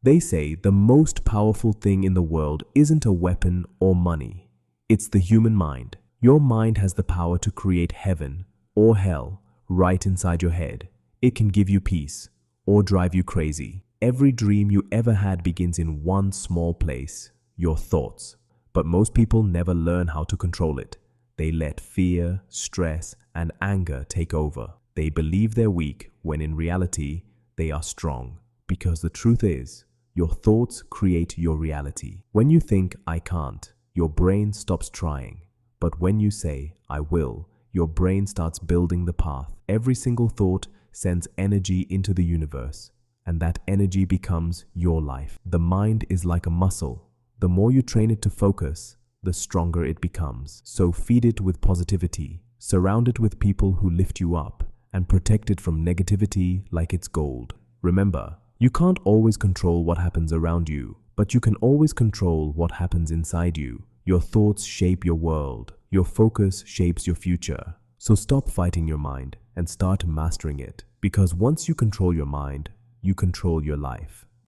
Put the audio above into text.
They say the most powerful thing in the world isn't a weapon or money. It's the human mind. Your mind has the power to create heaven or hell right inside your head. It can give you peace or drive you crazy. Every dream you ever had begins in one small place, your thoughts. But most people never learn how to control it. They let fear, stress, and anger take over. They believe they're weak when in reality, they are strong. Because the truth is, your thoughts create your reality. When you think, I can't, your brain stops trying. But when you say, I will, your brain starts building the path. Every single thought sends energy into the universe, and that energy becomes your life. The mind is like a muscle. The more you train it to focus, the stronger it becomes. So feed it with positivity, surround it with people who lift you up, and protect it from negativity like it's gold. Remember, you can't always control what happens around you, but you can always control what happens inside you. Your thoughts shape your world. Your focus shapes your future. So stop fighting your mind and start mastering it. Because once you control your mind, you control your life.